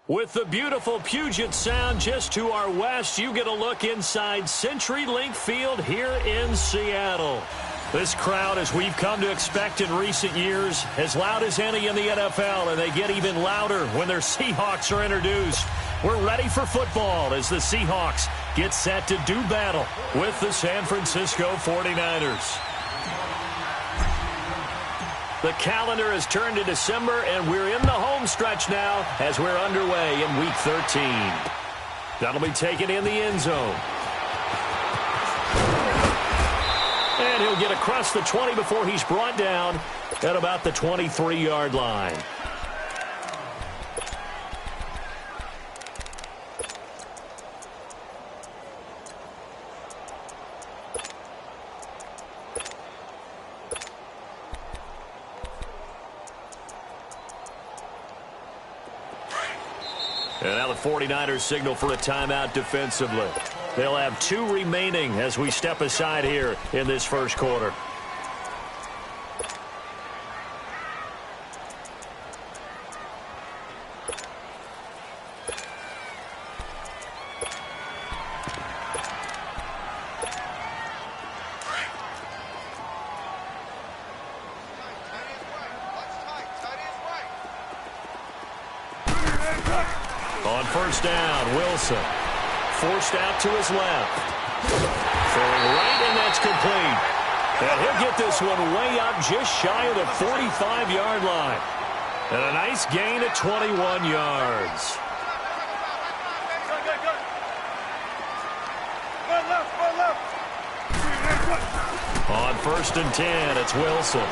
With the beautiful Puget Sound just to our west, you get a look inside CenturyLink Field here in Seattle. This crowd, as we've come to expect in recent years, as loud as any in the NFL, and they get even louder when their Seahawks are introduced. We're ready for football as the Seahawks get set to do battle with the San Francisco 49ers. The calendar has turned to December, and we're in the home stretch now as we're underway in Week 13. That'll be taken in the end zone. And he'll get across the 20 before he's brought down at about the 23-yard line. And now the 49ers signal for a timeout defensively. They'll have 2 remaining as we step aside here in this first quarter. On first down, Wilson. Forced out to his left. Throwing right, and that's complete. And he'll get this one way up just shy of the 45-yard line. And a nice gain at 21 yards. On first and 10, it's Wilson.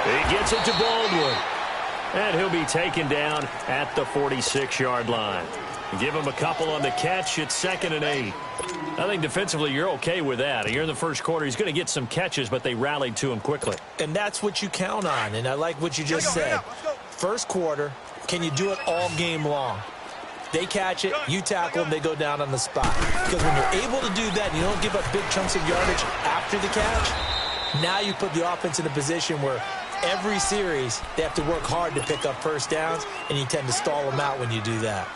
He gets it to Baldwin. And he'll be taken down at the 46-yard line. Give him a couple on the catch. It's 2nd and 8. I think defensively you're okay with that. Here in the first quarter, he's going to get some catches, but they rallied to him quickly. And that's what you count on, and I like what you just said. First quarter, can you do it all game long? They catch it, you tackle them, they go down on the spot. Because when you're able to do that, and you don't give up big chunks of yardage after the catch, now you put the offense in a position where every series they have to work hard to pick up first downs, and you tend to stall them out when you do that.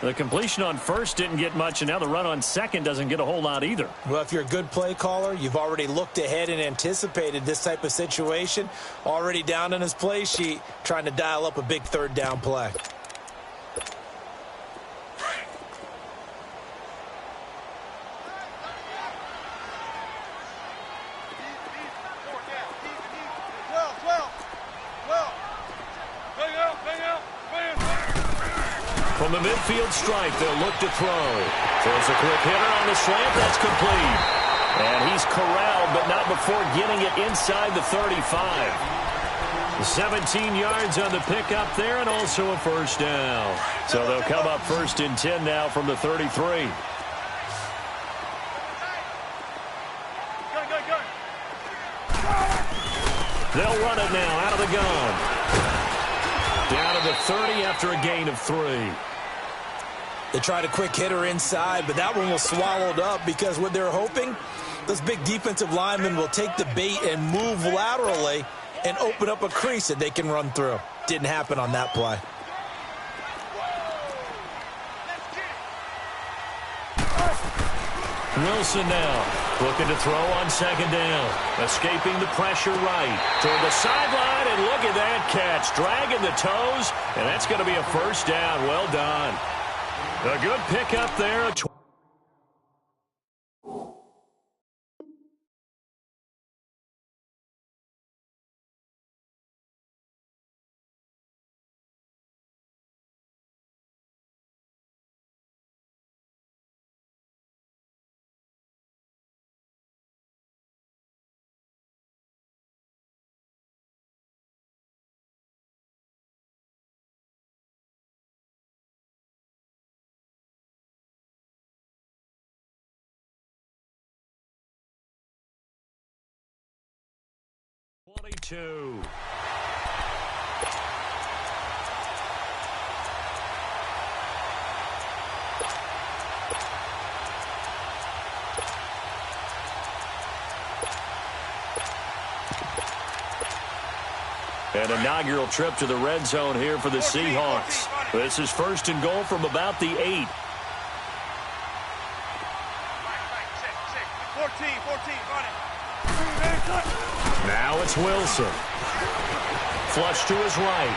The completion on first didn't get much, and now the run on second doesn't get a whole lot either. Well, if you're a good play caller, you've already looked ahead and anticipated this type of situation, already down on his play sheet, trying to dial up a big third down play. From the midfield stripe, they'll look to throw. Throws a quick hitter on the slant. That's complete. And he's corralled, but not before getting it inside the 35. 17 yards on the pickup there, and also a first down. So they'll come up 1st and 10 now from the 33. They'll run it now out of the gun. Down to the 30 after a gain of 3. They tried a quick hitter inside, but that one was swallowed up because what they're hoping, those big defensive linemen will take the bait and move laterally and open up a crease that they can run through. Didn't happen on that play. Wilson now looking to throw on 2nd down. Escaping the pressure right toward the sideline, and look at that catch. Dragging the toes, and that's going to be a first down. Well done. A good pickup there. Two. An inaugural trip to the red zone here for the Seahawks. This is first and goal from about the 8. 14, run it. Now it's Wilson. Flush to his right.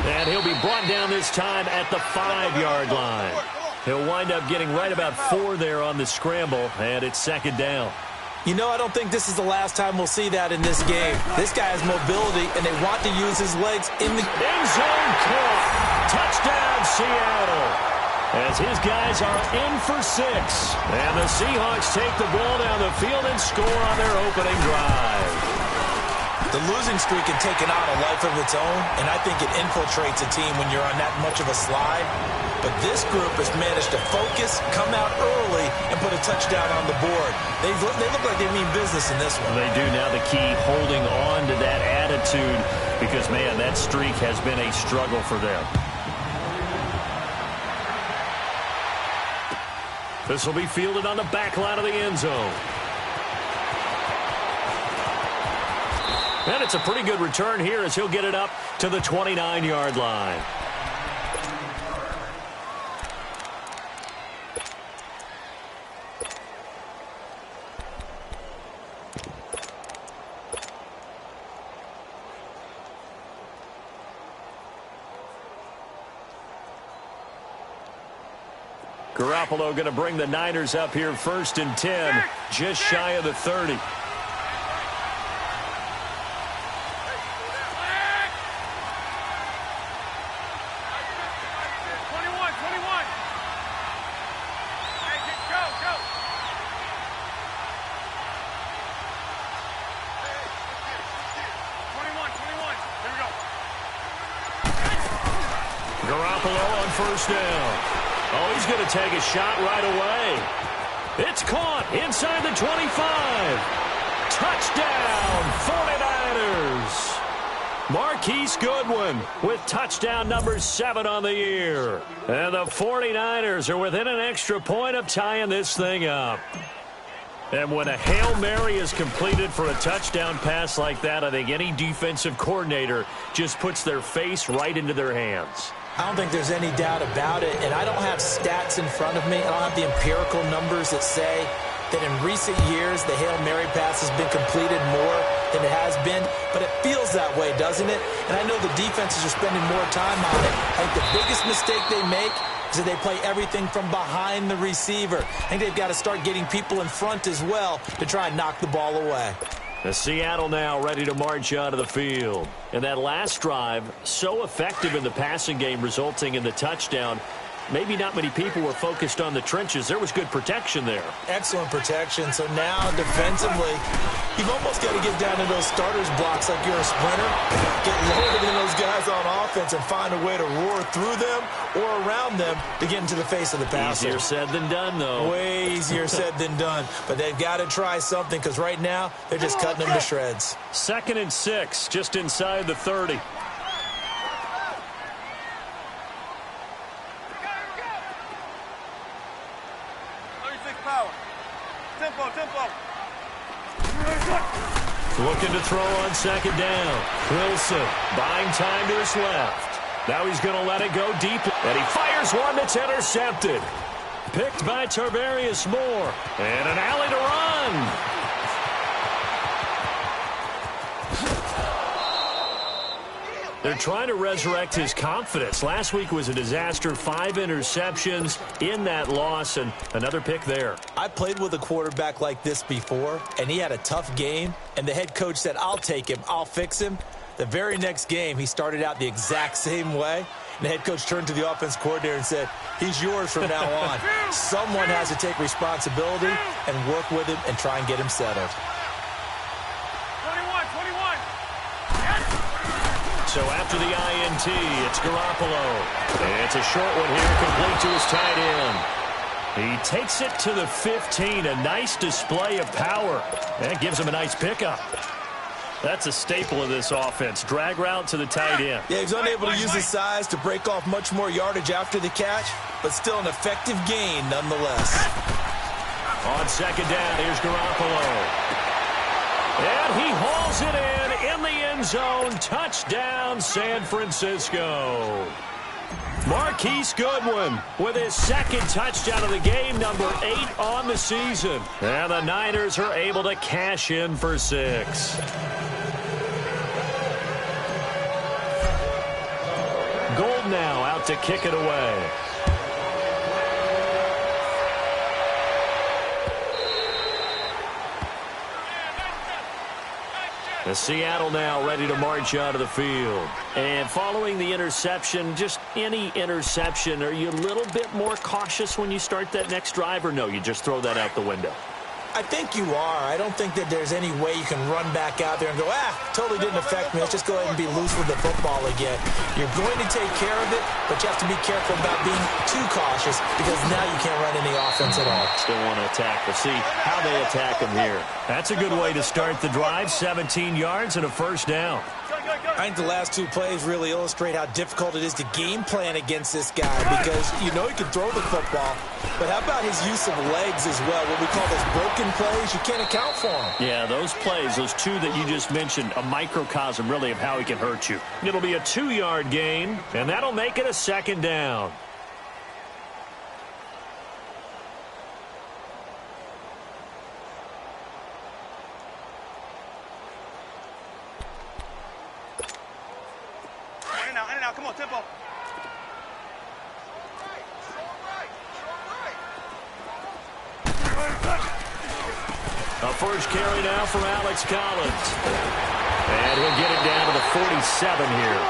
And he'll be brought down this time at the 5-yard line. He'll wind up getting right about 4 there on the scramble, and it's second down. You know, I don't think this is the last time we'll see that in this game. This guy has mobility, and they want to use his legs in the end zone. Caught. Touchdown, Seattle. As his guys are in for 6. And the Seahawks take the ball down the field and score on their opening drive. The losing streak had taken on a life of its own, and I think it infiltrates a team when you're on that much of a slide. But this group has managed to focus, come out early, and put a touchdown on the board. They look like they mean business in this one. They do. Now the key, holding on to that attitude, because, man, that streak has been a struggle for them. This will be fielded on the back line of the end zone. And it's a pretty good return here as he'll get it up to the 29-yard line. Garoppolo going to bring the Niners up here first and 10, just shy of the 30. Garoppolo on first down. Oh, he's going to take a shot right away. It's caught inside the 25. Touchdown, 49ers. Marquise Goodwin with touchdown number 7 on the year. And the 49ers are within an extra point of tying this thing up. And when a Hail Mary is completed for a touchdown pass like that, I think any defensive coordinator just puts their face right into their hands. I don't think there's any doubt about it, and I don't have stats in front of me. I don't have the empirical numbers that say that in recent years the Hail Mary pass has been completed more than it has been, but it feels that way, doesn't it? And I know the defenses are spending more time on it. I think the biggest mistake they make is that they play everything from behind the receiver. I think they've got to start getting people in front as well to try and knock the ball away. The Seattle now ready to march out of the field. And that last drive, so effective in the passing game, resulting in the touchdown. Maybe not many people were focused on the trenches. There was good protection there. Excellent protection. So now defensively, you've almost got to get down to those starters blocks like you're a sprinter. Get lower than those guys on offense and find a way to roar through them or around them to get into the face of the passer. Easier said than done, though. Way easier said than done. But they've got to try something because right now they're just cutting them to shreds. 2nd and 6, just inside the 30. Looking to throw on 2nd down. Wilson buying time to his left. Now he's going to let it go deep. And he fires one that's intercepted. Picked by Tarvarius Moore. And an alley to run. They're trying to resurrect his confidence. Last week was a disaster. 5 interceptions in that loss, and another pick there. I played with a quarterback like this before, and he had a tough game, and the head coach said, I'll take him, I'll fix him. The very next game, he started out the exact same way, and the head coach turned to the offense coordinator and said, he's yours from now on. Someone has to take responsibility and work with him and try and get him settled. So after the INT, it's Garoppolo. It's a short one here, complete to his tight end. He takes it to the 15, a nice display of power. That gives him a nice pickup. That's a staple of this offense. Drag route to the tight end. Yeah, he's unable to use his size to break off much more yardage after the catch, but still an effective gain nonetheless. On 2nd down, here's Garoppolo. And And he hauls it in the end zone. Touchdown, San Francisco. Marquise Goodwin with his second touchdown of the game, number 8 on the season. And the Niners are able to cash in for 6. Gold now out to kick it away. The Seattle now ready to march out of the field. And following the interception, just any interception, are you a little bit more cautious when you start that next drive, or no, you just throw that out the window? I think you are. I don't think that there's any way you can run back out there and go, totally didn't affect me. Let's just go ahead and be loose with the football again. You're going to take care of it, but you have to be careful about being too cautious because now you can't run any offense at all. Still want to attack. We'll see how they attack them here. That's a good way to start the drive. 17 yards and a first down. I think the last 2 plays really illustrate how difficult it is to game plan against this guy because you know he can throw the football, but how about his use of legs as well? What we call those broken plays, you can't account for them. Yeah, those plays, those 2 that you just mentioned, a microcosm really of how he can hurt you. It'll be a 2-yard gain, and that'll make it a second down. Come on, tempo. A first carry now for Alex Collins. And he'll get it down to the 47 here.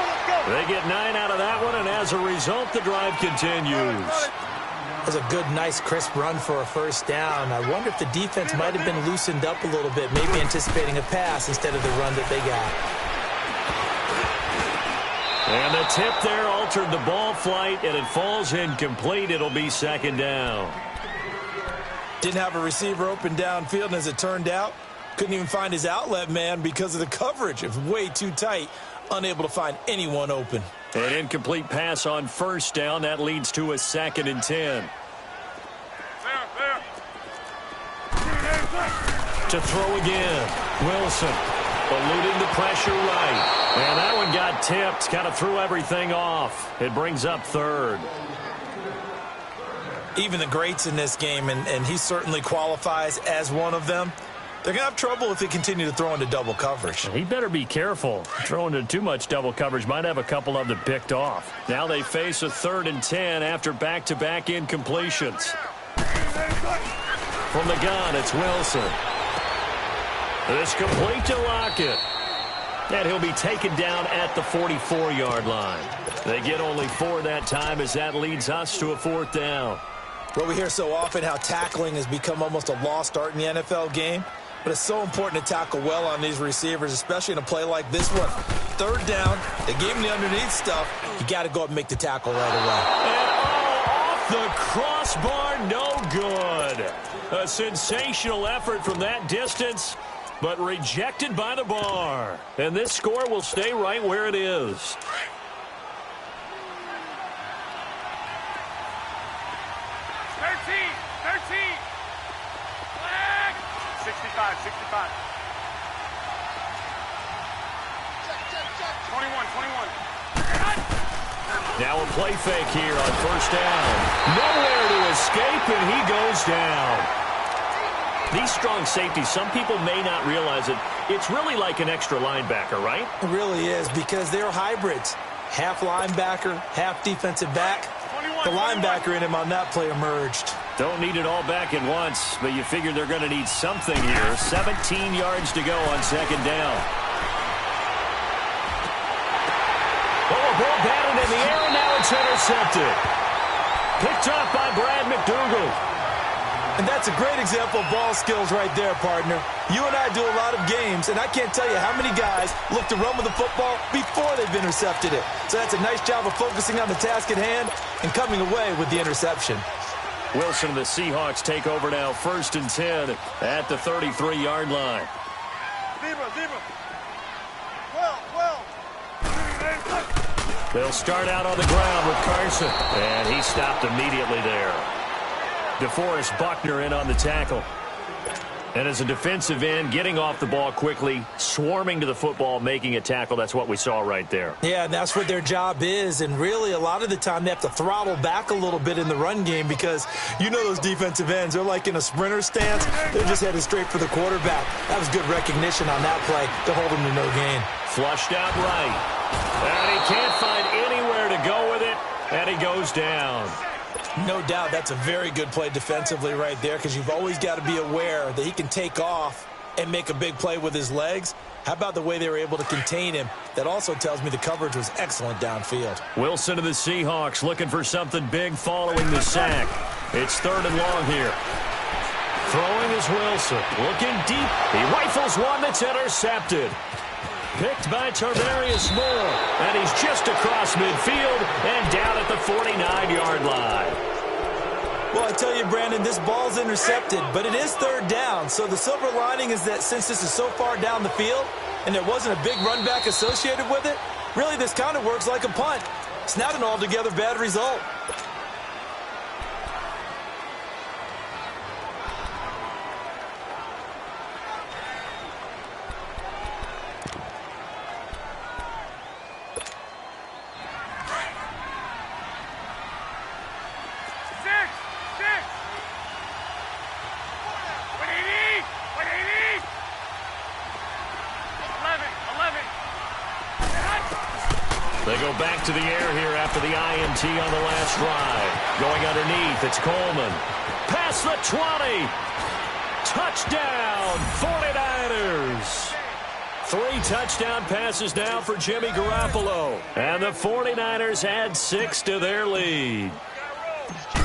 They get 9 out of that one, and as a result, the drive continues. That's a good, nice, crisp run for a first down. I wonder if the defense might have been loosened up a little bit, maybe anticipating a pass instead of the run that they got. And the tip there altered the ball flight, and it falls incomplete. It'll be second down. Didn't have a receiver open downfield, and as it turned out, couldn't even find his outlet man because of the coverage. It was way too tight, unable to find anyone open. An incomplete pass on first down. That leads to a 2nd and 10. To throw again. Wilson eluding the pressure right. And that one got tipped. Kind of threw everything off. It brings up 3rd. Even the greats in this game, and he certainly qualifies as one of them, they're going to have trouble if they continue to throw into double coverage. He better be careful. Throwing into too much double coverage might have a couple of them picked off. Now they face a 3rd and 10 after back-to-back incompletions. From the gun, it's Wilson. It's complete to Lockett. And he'll be taken down at the 44-yard line. They get only 4 that time as that leads us to a 4th down. Well, we hear so often how tackling has become almost a lost art in the NFL game. But it's so important to tackle well on these receivers, especially in a play like this one. 3rd down, they gave him the underneath stuff. You got to go up and make the tackle right away. And off the crossbar, no good. A sensational effort from that distance, but rejected by the bar. And this score will stay right where it is. 65. 21. Now a play fake here on first down. Nowhere to escape, and he goes down. These strong safeties, some people may not realize it. It's really like an extra linebacker, right? It really is, because they're hybrids. Half linebacker, half defensive back. The linebacker in him on that play emerged. Don't need it all back at once, but you figure they're going to need something here. 17 yards to go on second down. Oh, a ball batted in the air, and now it's intercepted. Picked off by Brad McDougal. And that's a great example of ball skills right there, partner. You and I do a lot of games, and I can't tell you how many guys look to run with the football before they've intercepted it. So that's a nice job of focusing on the task at hand and coming away with the interception. Wilson and the Seahawks take over now, 1st and 10 at the 33-yard line. Zebra. They'll start out on the ground with Carson, and he stopped immediately there. DeForest Buckner in on the tackle. And as a defensive end, getting off the ball quickly, swarming to the football, making a tackle, that's what we saw right there. Yeah, and that's what their job is. And really, a lot of the time, they have to throttle back a little bit in the run game because you know those defensive ends, they're like in a sprinter stance. They're just headed straight for the quarterback. That was good recognition on that play to hold him to no gain. Flushed out right. And he can't find anywhere to go with it, and he goes down. No doubt that's a very good play defensively right there because you've always got to be aware that he can take off and make a big play with his legs. How about the way they were able to contain him? That also tells me the coverage was excellent downfield. Wilson of the Seahawks looking for something big following the sack. It's 3rd and long here. Throwing is Wilson. Looking deep. He rifles one that's intercepted. Picked by Tarvarius Moore. And he's just across midfield and down at the 49-yard line. Well, I tell you, Brandon, this ball's intercepted, but it is 3rd down. So the silver lining is that since this is so far down the field and there wasn't a big run back associated with it, really this kind of works like a punt. It's not an altogether bad result. They go back to the air here after the INT on the last drive. Going underneath, it's Coleman. Past the 20. Touchdown, 49ers. 3 touchdown passes now for Jimmy Garoppolo. And the 49ers add 6 to their lead.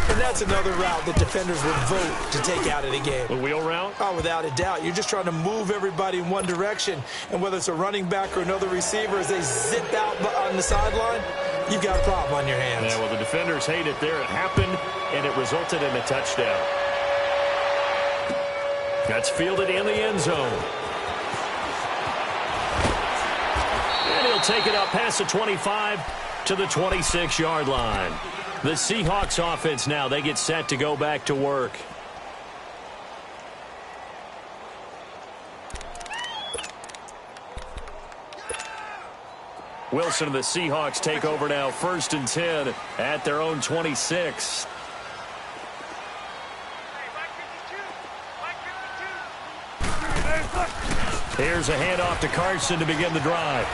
And that's another route that defenders would vote to take out of the game. A wheel route? Oh, without a doubt. You're just trying to move everybody in one direction. And whether it's a running back or another receiver, as they zip out on the sideline, you've got a problem on your hands. Yeah, well, the defenders hate it there. It happened, and it resulted in a touchdown. That's fielded in the end zone. And he'll take it up past the 25 to the 26-yard line. The Seahawks offense now, they get set to go back to work. Wilson and the Seahawks take over now, 1st and 10 at their own 26. Here's a handoff to Carson to begin the drive.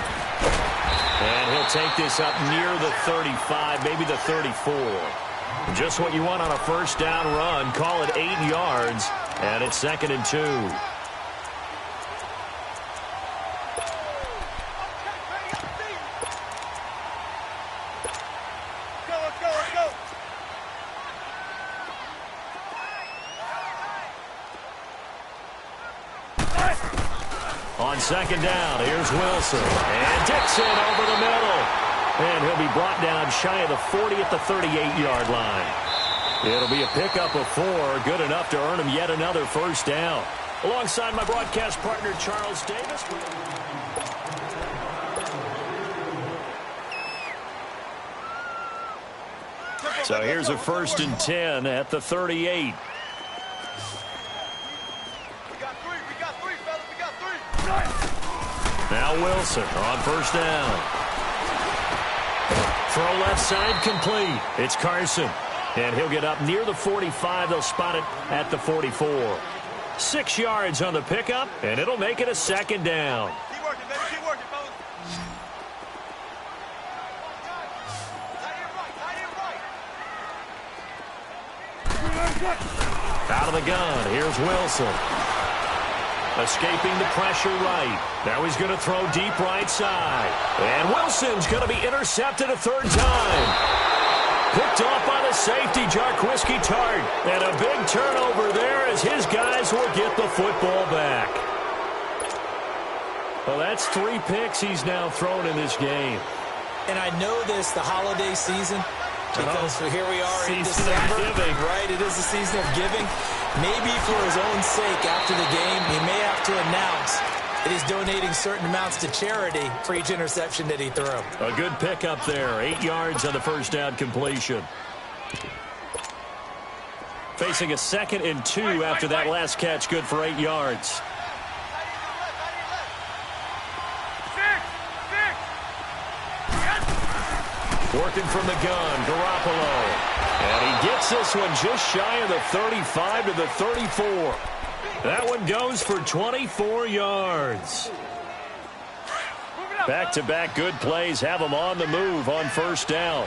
And he'll take this up near the 35, maybe the 34. Just what you want on a 1st down run. Call it 8 yards, and it's 2nd and 2. Let's go. On 2nd down, here's Wilson. And Dixon over the middle. And he'll be brought down shy of the 40 at the 38-yard line. It'll be a pickup of 4, good enough to earn him yet another 1st down. Alongside my broadcast partner, Charles Davis. So here's a 1st and 10 at the 38. Now Wilson on 1st down. Throw left side complete. It's Carson. And he'll get up near the 45. They'll spot it at the 44. 6 yards on the pickup, and it'll make it a 2nd down. Keep working, baby. Keep working, fellas. Out of the gun. Here's Wilson. Escaping the pressure right. Now he's going to throw deep right side. And Wilson's going to be intercepted a 3rd time. Picked off by the safety, Jarquiski Tart. And a big turnover there as his guys will get the football back. Well, that's 3 picks he's now thrown in this game. And I know this, the holiday season, because here we are in December. Right, it is the season of giving. Maybe for his own sake after the game, he may have to announce that he's donating certain amounts to charity for each interception that he threw. A good pickup there. 8 yards on the 1st down completion. Facing a 2nd and 2 after that last catch, good for 8 yards. Working from the gun, Garoppolo. And he gets this one just shy of the 35 to the 34. That one goes for 24 yards. Back-to-back good plays have them on the move on first down.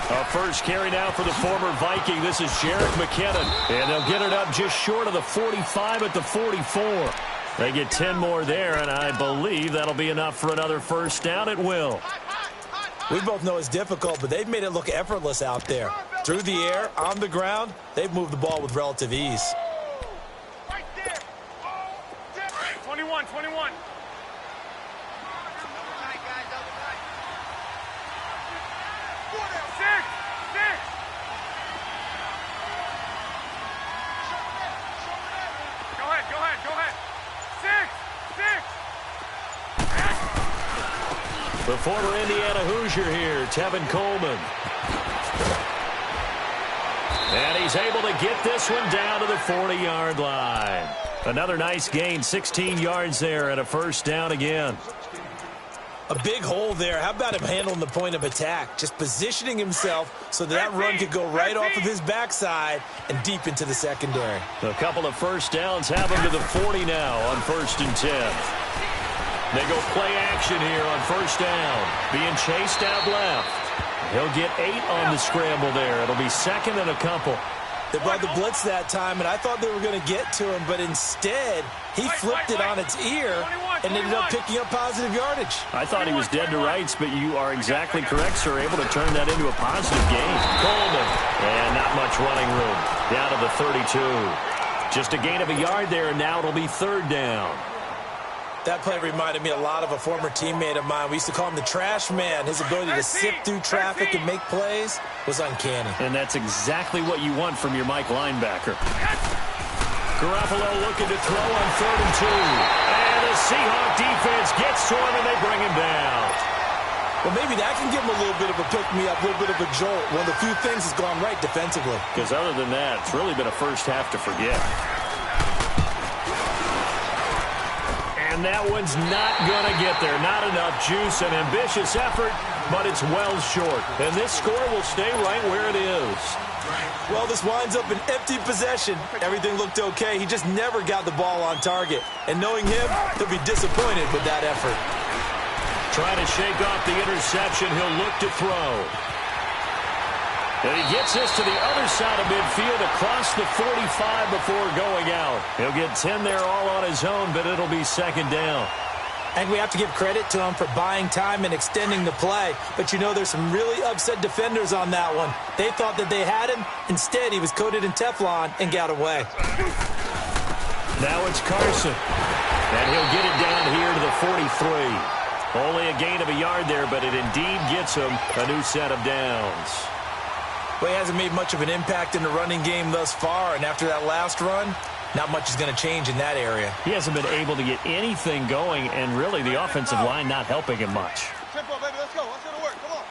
A first carry now for the former Viking. This is Jerick McKinnon. And they'll get it up just short of the 45 at the 44. They get 10 more there, and I believe that'll be enough for another first down. It will. We both know it's difficult, but they've made it look effortless out there. Through the air, on the ground, they've moved the ball with relative ease. Right there. 21, 21. The former Indiana Hoosier here, Tevin Coleman. And he's able to get this one down to the 40-yard line. Another nice gain, 16 yards there and a first down again. A big hole there. How about him handling the point of attack? Just positioning himself so that run could go right off of his backside and deep into the secondary. A couple of first downs have him to the 40 now on 1st and 10. They go play action here on first down. Being chased out left. He'll get 8 on the scramble there. It'll be 2nd and a couple. They brought the blitz that time, and I thought they were going to get to him, but instead he flipped it on its ear and ended up picking up positive yardage. I thought he was dead to rights, but you are exactly correct, sir. Able to turn that into a positive gain. Coleman. And not much running room. Down to the 32. Just a gain of a yard there, and now it'll be 3rd down. That play reminded me a lot of a former teammate of mine. We used to call him the trash man. His ability to sift through traffic and make plays was uncanny. And that's exactly what you want from your Mike linebacker. Garoppolo looking to throw on 3rd and 2. And the Seahawk defense gets to him, and they bring him down. Well, maybe that can give him a little bit of a pick-me-up, a little bit of a jolt. One of the few things has gone right defensively. Because other than that, it's really been a first half to forget. And that one's not going to get there. Not enough juice. An ambitious effort, but it's well short. And this score will stay right where it is. Well, this winds up an empty possession. Everything looked okay. He just never got the ball on target. And knowing him, he'll be disappointed with that effort. Trying to shake off the interception. He'll look to throw. And he gets this to the other side of midfield across the 45 before going out. He'll get 10 there all on his own, but it'll be 2nd down. And we have to give credit to him for buying time and extending the play. But you know, there's some really upset defenders on that one. They thought that they had him. Instead, he was coated in Teflon and got away. Now it's Carson. And he'll get it down here to the 43. Only a gain of a yard there, but it indeed gets him a new set of downs. Well, he hasn't made much of an impact in the running game thus far, and after that last run, not much is going to change in that area. He hasn't been able to get anything going, and really the offensive line not helping him much. Tempo, baby, let's go. Let's go to work. Come on.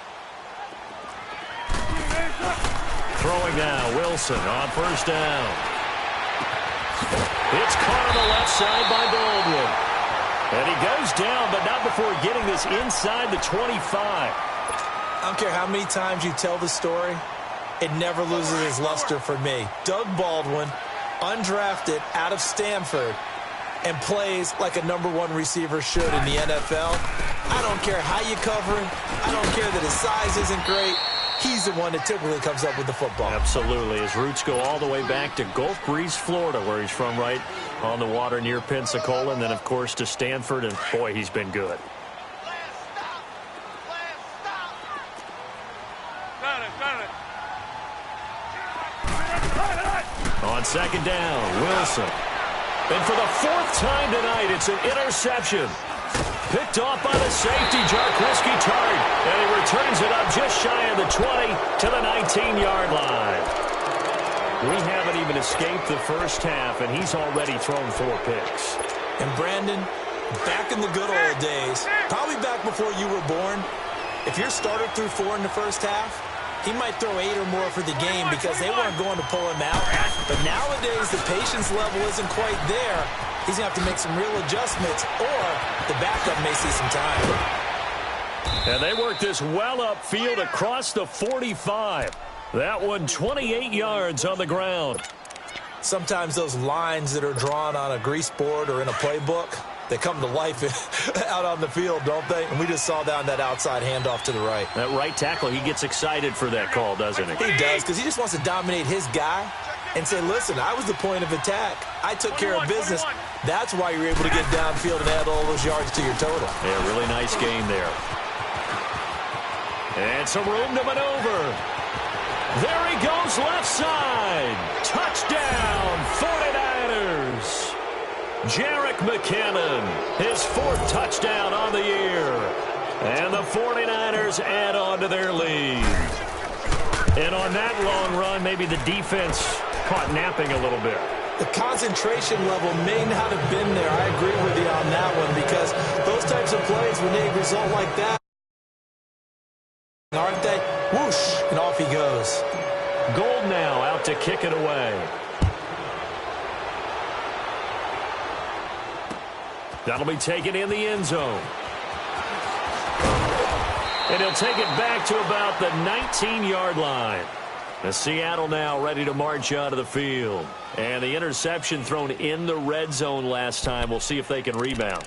Throwing now, Wilson on first down. It's caught on the left side by Baldwin. And he goes down, but not before getting this inside the 25. I don't care how many times you tell the story, it never loses its luster for me. Doug Baldwin, undrafted out of Stanford, and plays like a #1 receiver should in the NFL. I don't care how you cover him. I don't care that his size isn't great. He's the one that typically comes up with the football. Absolutely. His roots go all the way back to Gulf Breeze, Florida, where he's from, right on the water near Pensacola, and then, of course, to Stanford, and, boy, he's been good. On 2nd down, Wilson. And for the 4th time tonight, it's an interception. Picked off by the safety, Jarquiski Tart. And he returns it up just shy of the 20 to the 19-yard line. We haven't even escaped the first half, and he's already thrown 4 picks. And Brandon, Back in the good old days, probably back before you were born, if your starter threw 4 in the first half, he might throw 8 or more for the game because they weren't going to pull him out. But nowadays, the patience level isn't quite there. He's going to have to make some real adjustments, or the backup may see some time. And they work this well upfield across the 45. That one 28 yards on the ground. Sometimes those lines that are drawn on a grease board or in a playbook, they come to life out on the field, don't they? And we just saw down that outside handoff to the right. That right tackle, he gets excited for that call, doesn't he? He does, because he just wants to dominate his guy and say, listen, I was the point of attack. I took care of business. That's why you're able to get downfield and add all those yards to your total. Yeah, really nice game there. And some room to maneuver. There he goes left side. Touchdown, 49ers. Jerick McKinnon, his 4th touchdown on the year. And the 49ers add on to their lead. And on that long run, maybe the defense caught napping a little bit. The concentration level may not have been there. I agree with you on that one, because those types of plays, when they result like that, aren't they? Whoosh, and off he goes. Gold now out to kick it away. That'll be taken in the end zone. And he'll take it back to about the 19-yard line. The Seattle now ready to march out of the field. And the interception thrown in the red zone last time. We'll see if they can rebound.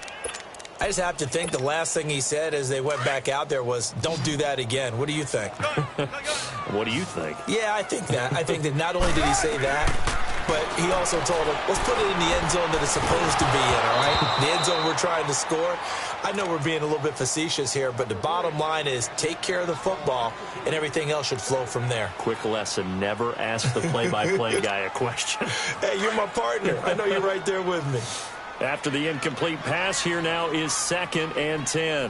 I just have to think the last thing he said as they went back out there was, don't do that again. What do you think? What do you think? Yeah, I think that. I think that not only did he say that, but he also told him, let's put it in the end zone that it's supposed to be in, all right? The end zone we're trying to score. I know we're being a little bit facetious here, but the bottom line is take care of the football, and everything else should flow from there. Quick lesson, never ask the play-by-play guy a question. Hey, you're my partner. I know you're right there with me. After the incomplete pass, here now is 2nd and 10.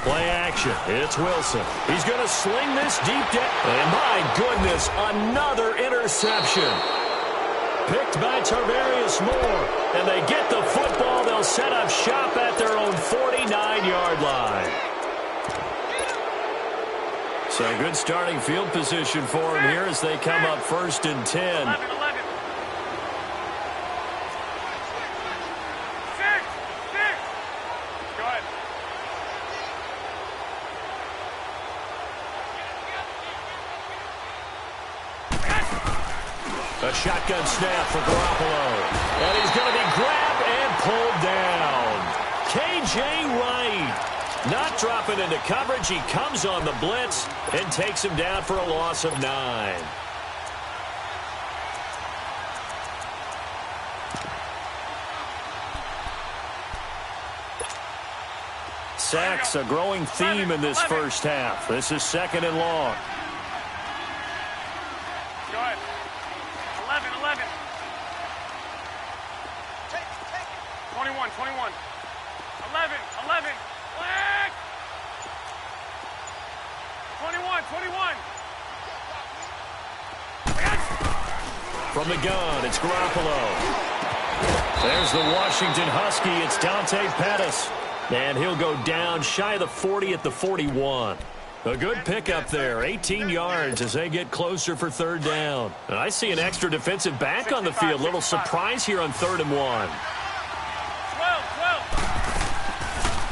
Play action. It's Wilson. He's going to sling this deep down. And my goodness, another interception. Picked by Tarvarius Moore. And they get the football. They'll set up shop at their own 49-yard line. So good starting field position for them here as they come up 1st and 10. A shotgun snap for Garoppolo. And he's going to be grabbed and pulled down. K.J. Wright not dropping into coverage. He comes on the blitz and takes him down for a loss of 9. Sacks, a growing theme in this first half. This is 2nd and long. 21. 11. 21. From the gun, it's Garoppolo. There's the Washington Husky. It's Dante Pettis. And he'll go down shy of the 40 at the 41. A good pickup there, 18 yards as they get closer for 3rd down. And I see an extra defensive back on the field. Little surprise here on 3rd and 1.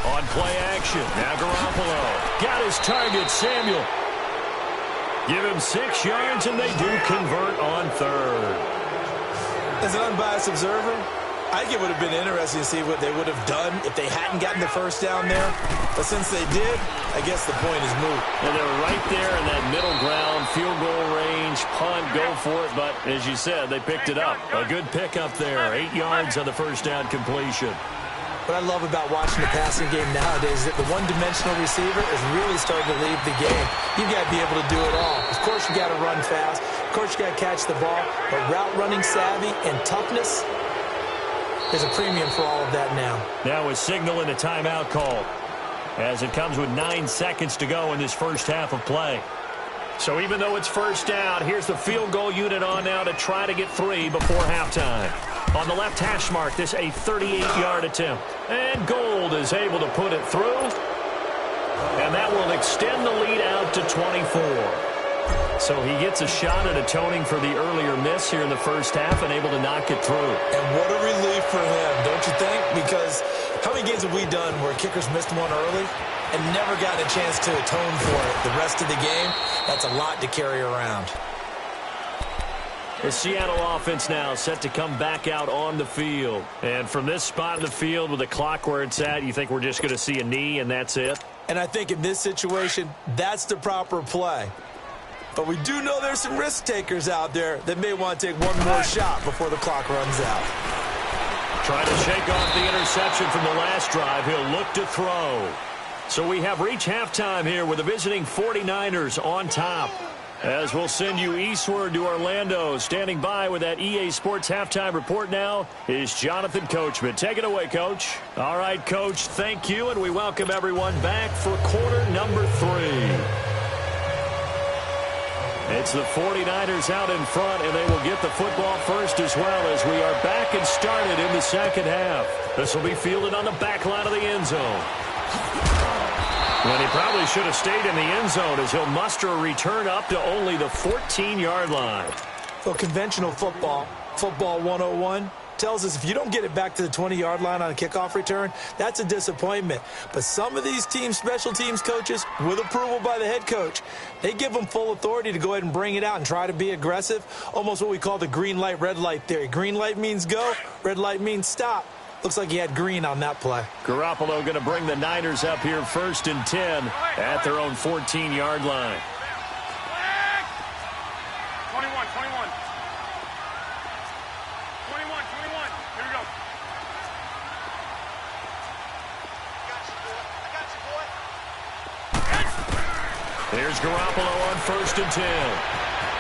On play action, now Garoppolo. Got his target, Samuel. Give him 6 yards, and they do convert on 3rd. As an unbiased observer, I think it would have been interesting to see what they would have done if they hadn't gotten the 1st down there. But since they did, I guess the point is moot. And they're right there in that middle ground, field goal range, punt, go for it. But as you said, they picked it up. A good pickup there, 8 yards on the 1st down completion. What I love about watching the passing game nowadays is that the one-dimensional receiver is really starting to leave the game. You've got to be able to do it all. Of course, you got to run fast. Of course, you got to catch the ball. But route running savvy and toughness, there's a premium for all of that now. Now a signal and a timeout call as it comes with 9 seconds to go in this first half of play. So even though it's first down, here's the field goal unit on now to try to get 3 before halftime. On the left hash mark, this a 38-yard attempt. And Gold is able to put it through. And that will extend the lead out to 24. So he gets a shot at atoning for the earlier miss here in the first half and able to knock it through. And what a relief for him, don't you think? Because how many games have we done where kickers missed one early and never gotten a chance to atone for it the rest of the game? That's a lot to carry around. The Seattle offense now set to come back out on the field. And from this spot in the field with the clock where it's at, you think we're just going to see a knee and that's it? And I think in this situation, that's the proper play. But we do know there's some risk takers out there that may want to take one more shot before the clock runs out. Trying to shake off the interception from the last drive. He'll look to throw. So we have reached halftime here with the visiting 49ers on top. As we'll send you eastward to Orlando. Standing by with that EA Sports halftime report now is Jonathan Coachman. Take it away, Coach. All right, Coach, thank you, and we welcome everyone back for quarter number 3. It's the 49ers out in front, and they will get the football first as well as we are back and started in the second half. This will be fielded on the back line of the end zone. When he probably should have stayed in the end zone as he'll muster a return up to only the 14-yard line. So conventional football 101, tells us if you don't get it back to the 20-yard line on a kickoff return, that's a disappointment. But some of these teams, special teams coaches, with approval by the head coach, they give them full authority to go ahead and bring it out and try to be aggressive, almost what we call the green light, red light theory. Green light means go, red light means stop. Looks like he had green on that play. Garoppolo going to bring the Niners up here 1st and 10 at their own 14-yard line. 21. 21. Here we go. Here's Garoppolo on 1st and 10.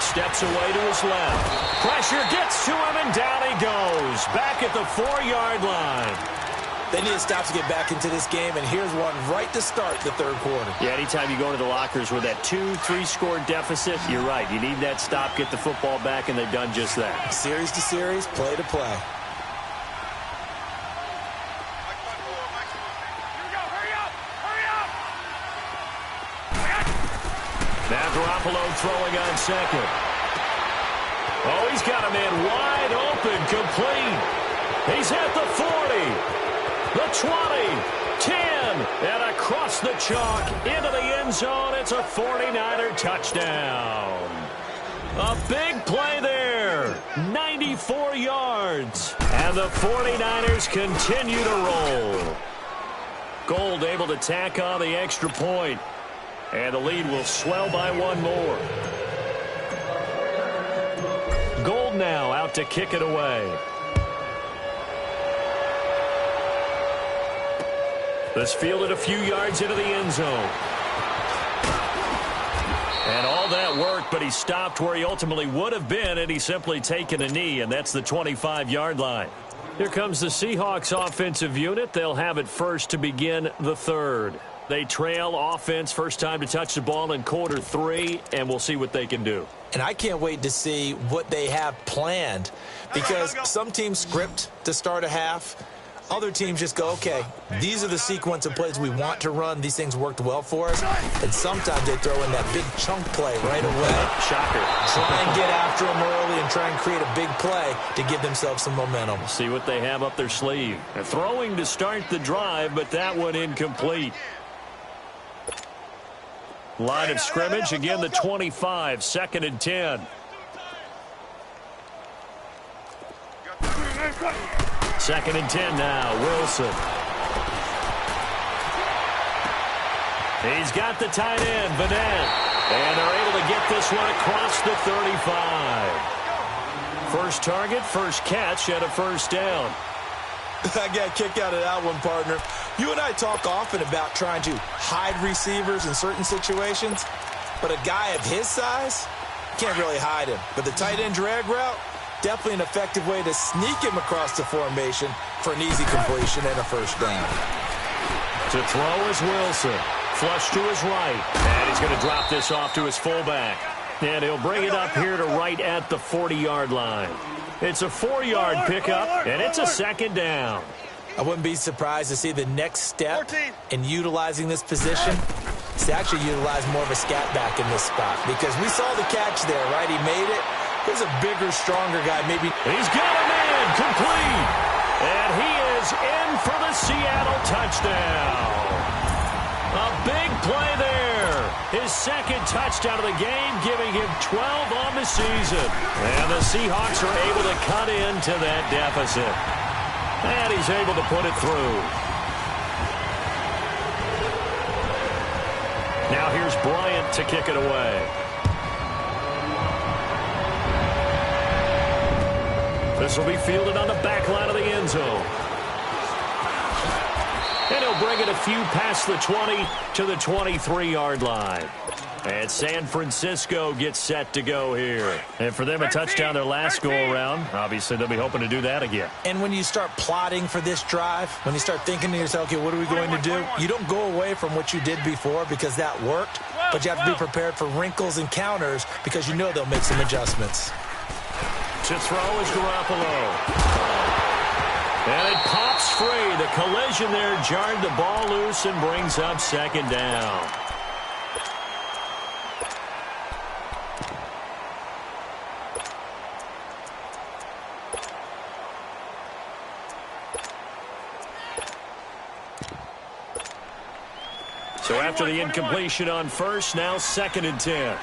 Steps away to his left. Pressure gets to him, and down he goes. Back at the 4-yard line. They need to stop to get back into this game, and here's one right to start the third quarter. Yeah, anytime you go to the lockers with that 2-3 score deficit, you're right. You need that stop, get the football back, and they've done just that. Series to series, play to play. Now Garoppolo throwing on second. Oh, he's got a man wide open, complete. He's at the 40, the 20, 10, and across the chalk into the end zone. It's a 49er touchdown. A big play there, 94 yards. And the 49ers continue to roll. Gold able to tack on the extra point. And the lead will swell by one more. Gold now out to kick it away. This fielded a few yards into the end zone. And all that work, but he stopped where he ultimately would have been, and he's simply taken a knee, and that's the 25-yard line. Here comes the Seahawks offensive unit. They'll have it first to begin the third. They trail offense, first time to touch the ball in quarter 3, and we'll see what they can do. And I can't wait to see what they have planned, because some teams script to start a half. Other teams just go, okay, these are the sequence of plays we want to run. These things worked well for us. And sometimes they throw in that big chunk play right away. Shocker. Try and get after them early and try and create a big play to give themselves some momentum. See what they have up their sleeve. They're throwing to start the drive, but that one incomplete. Line of scrimmage, again the 25, 2nd and 10. Second and 10 now, Wilson. He's got the tight end, Vanette. And they're able to get this one across the 35. First target, first catch, and a first down. I got a kick out of that one, partner. You and I talk often about trying to hide receivers in certain situations, but a guy of his size can't really hide him. But the tight end drag route, definitely an effective way to sneak him across the formation for an easy completion and a first down. To throw is Wilson. flush to his right. And he's going to drop this off to his fullback. And he'll bring it up here to right at the 40-yard line. It's a 4-yard pickup, and it's a second down. I wouldn't be surprised to see the next step in utilizing this position is to actually utilize more of a scat back in this spot. Because we saw the catch there, right? He made it. There's a bigger, stronger guy. Maybe he's got a man complete. And he is in for the Seattle touchdown. A big play there. His second touchdown of the game, giving him 12 on the season. And the Seahawks are able to cut into that deficit. And he's able to put it through. Now here's Bryant to kick it away. This will be fielded on the back line of the end zone. And he'll bring it a few past the 20 to the 23-yard line. And San Francisco gets set to go here. And for them, a touchdown their last go-around. Obviously, they'll be hoping to do that again. And when you start plotting for this drive, when you start thinking to yourself, okay, what are we going to do? You don't go away from what you did before because that worked. But you have to be prepared for wrinkles and counters because you know they'll make some adjustments. To throw is Garoppolo. And it pops free. The collision there jarred the ball loose and brings up second down. So after the incompletion on first, now 2nd and 10.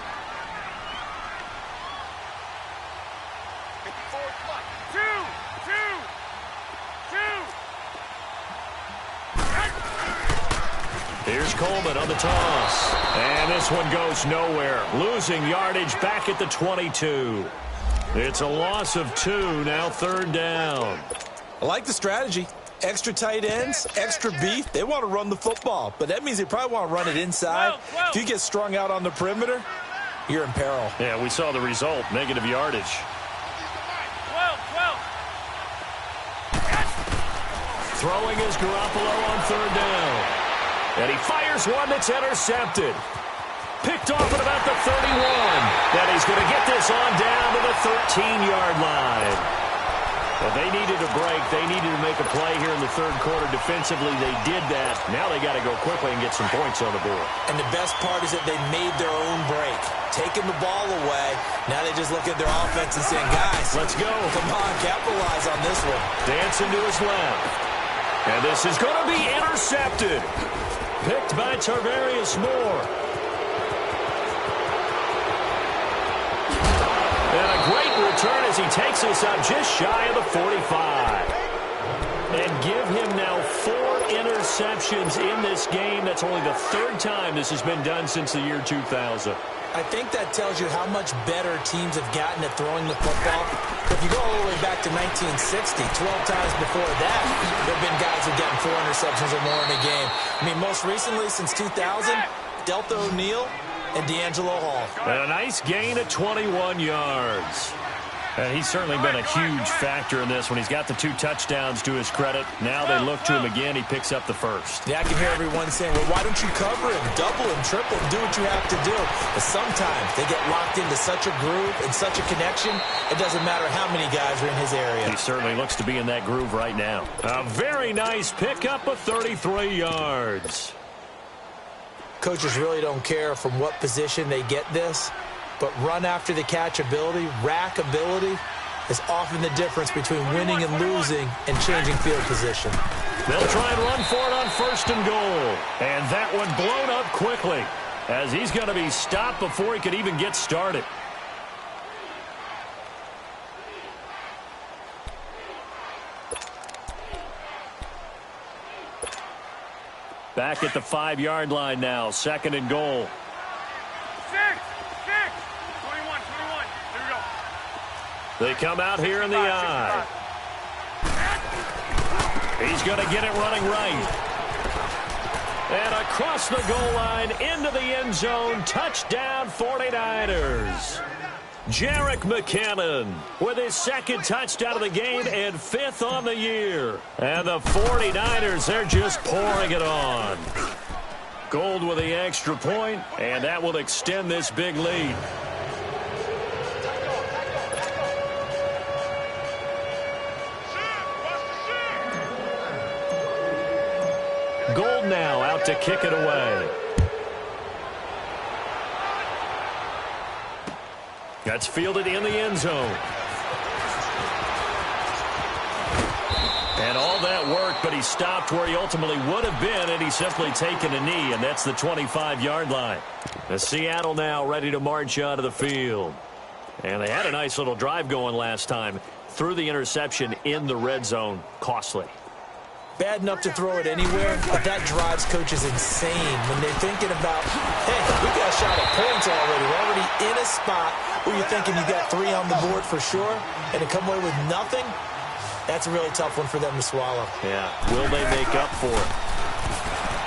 Here's Coleman on the toss. And this one goes nowhere. Losing yardage back at the 22. It's a loss of 2, now 3rd down. I like the strategy. Extra tight ends, extra beef. They want to run the football, but that means they probably want to run it inside. If you get strung out on the perimeter, you're in peril. Yeah, we saw the result, negative yardage. Throwing is Garoppolo on 3rd down. And he fires one that's intercepted. Picked off at about the 31. Then he's going to get this on down to the 13-yard line. Well, they needed a break. They needed to make a play here in the 3rd quarter. Defensively, they did that. Now they got to go quickly and get some points on the board. And the best part is that they made their own break. Taking the ball away. Now they just look at their offense and saying, guys, let's go. Come on, capitalize on this one. Dancing to his left. And this is going to be intercepted. Picked by Tarvarius Moore. And a great return as he takes us up just shy of the 45. And give him now 4 interceptions in this game. That's only the 3rd time this has been done since the year 2000. I think that tells you how much better teams have gotten at throwing the football. If you go all the way back to 1960, 12 times before that, there have been guys who've gotten 4 interceptions or more in a game. I mean, most recently, since 2000, Delta O'Neal and D'Angelo Hall. And a nice gain of 21 yards. And he's certainly been a huge factor in this when he's got the 2 touchdowns to his credit. Now they look to him again. He picks up the first. Yeah, I can hear everyone saying, well, why don't you cover him, double him, triple him, do what you have to do. But sometimes they get locked into such a groove and such a connection, it doesn't matter how many guys are in his area. He certainly looks to be in that groove right now. A very nice pickup of 33 yards. Coaches really don't care from what position they get this. But run after the catch ability, rack ability, is often the difference between winning and losing and changing field position. They'll try and run for it on 1st and goal. And that one blown up quickly as he's going to be stopped before he could even get started. Back at the 5-yard line now, 2nd and goal. 21. Here we go. They come out here in the eye. He's going to get it running right. And across the goal line into the end zone. Touchdown 49ers. Jerick McKinnon with his 2nd touchdown of the game and 5th on the year. And the 49ers, they're just pouring it on. Gold with the extra point, and that will extend this big lead. Gold now out to kick it away. That's fielded in the end zone. And all that work, but he stopped where he ultimately would have been, and he's simply taken a knee, and that's the 25-yard line. The Seattle now ready to march out of the field. And they had a nice little drive going last time. Threw the interception in the red zone. Costly. Bad enough to throw it anywhere, but that drives coaches insane when they're thinking about, hey, we got a shot at points already. We're already in a spot where you're thinking you got 3 on the board for sure, and to come away with nothing, that's a really tough one for them to swallow. Yeah, will they make up for it?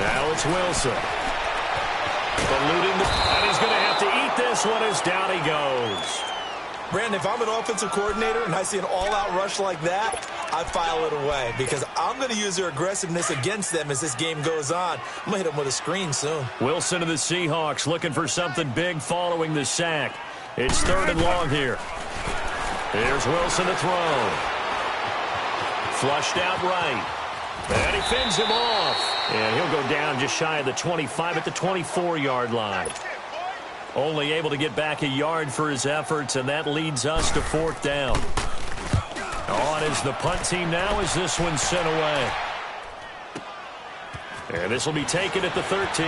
Now it's Wilson. And he's going to have to eat this one as down he goes. Brandon, if I'm an offensive coordinator and I see an all-out rush like that, I file it away because I'm going to use their aggressiveness against them as this game goes on. I'm going to hit them with a screen soon. Wilson of the Seahawks looking for something big following the sack. It's 3rd and long here. Here's Wilson to throw. Flushed out right. And he fends him off. And he'll go down just shy of the 25 at the 24-yard line. Only able to get back a yard for his efforts, and that leads us to 4th down. On is the punt team now as this one's sent away. And this will be taken at the 13.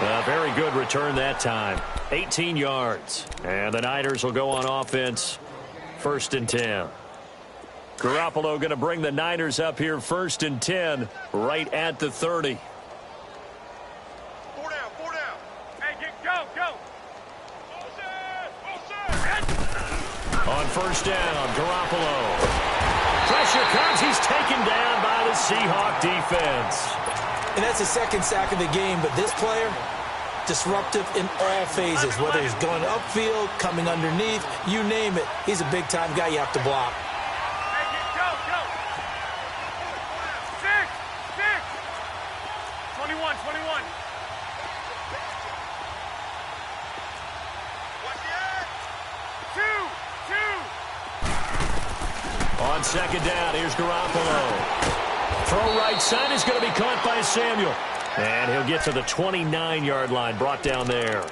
A very good return that time. 18 yards. And the Niners will go on offense. 1st and 10. Garoppolo going to bring the Niners up here 1st and 10 right at the 30. 4 down, 4 down. Hey, go. On 1st down, Garoppolo. Pressure comes. He's taken down by the Seahawk defense. And that's the 2nd sack of the game, but this player, disruptive in all phases, whether he's going upfield, coming underneath, you name it. He's a big-time guy you have to block. Hey, go. 6. 21. Watch it. 2. On 2nd down, here's Garoppolo. Throw right side is going to be caught by Samuel. And he'll get to the 29-yard line, brought down there.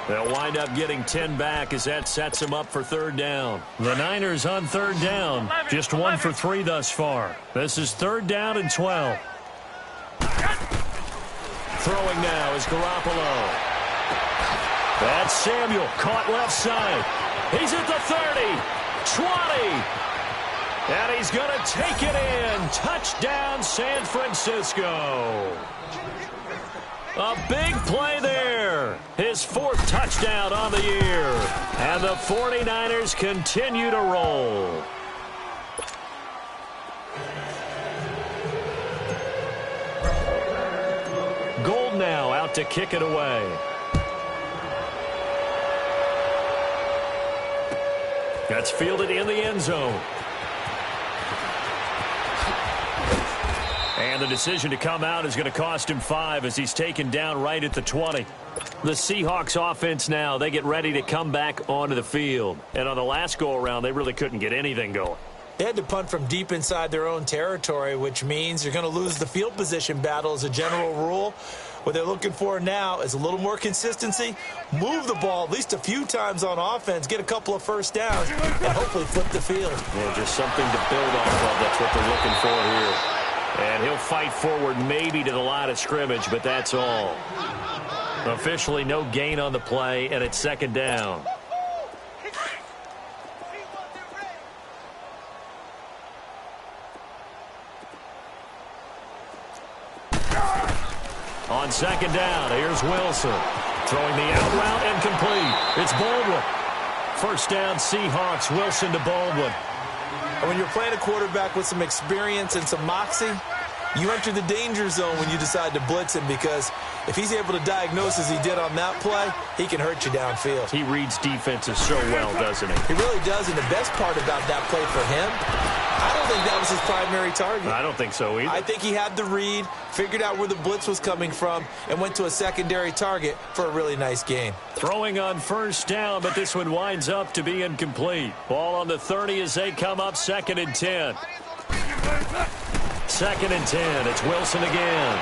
They'll wind up getting 10 back as that sets him up for 3rd down. The Niners on 3rd down, just 1 for 3 thus far. This is 3rd down and 12. Throwing now is Garoppolo. That's Samuel, caught left side. He's at the 30, 20. And he's going to take it in. Touchdown, San Francisco. A big play there. His 4th touchdown on the year. And the 49ers continue to roll. Gold now out to kick it away. That's fielded in the end zone. And the decision to come out is going to cost him 5 as he's taken down right at the 20. The Seahawks offense now, they get ready to come back onto the field. And on the last go-around, they really couldn't get anything going. They had to punt from deep inside their own territory, which means you're going to lose the field position battle as a general rule. What they're looking for now is a little more consistency, move the ball at least a few times on offense, get a couple of 1st downs, and hopefully flip the field. Yeah, just something to build off of. That's what they're looking for here. And he'll fight forward maybe to the line of scrimmage, but that's all. Officially no gain on the play, and it's 2nd down. On 2nd down, here's Wilson. Throwing the out route and complete. It's Baldwin. 1st down, Seahawks. Wilson to Baldwin. And when you're playing a quarterback with some experience and some moxie, you enter the danger zone when you decide to blitz him, because if he's able to diagnose as he did on that play, he can hurt you downfield. He reads defenses so well, doesn't he? He really does, and the best part about that play for him, I don't think that was his primary target. I don't think so either. I think he had the read, figured out where the blitz was coming from, and went to a secondary target for a really nice gain. Throwing on first down, but this one winds up to be incomplete. Ball on the 30 as they come up 2nd and 10. 2nd and 10. It's Wilson again.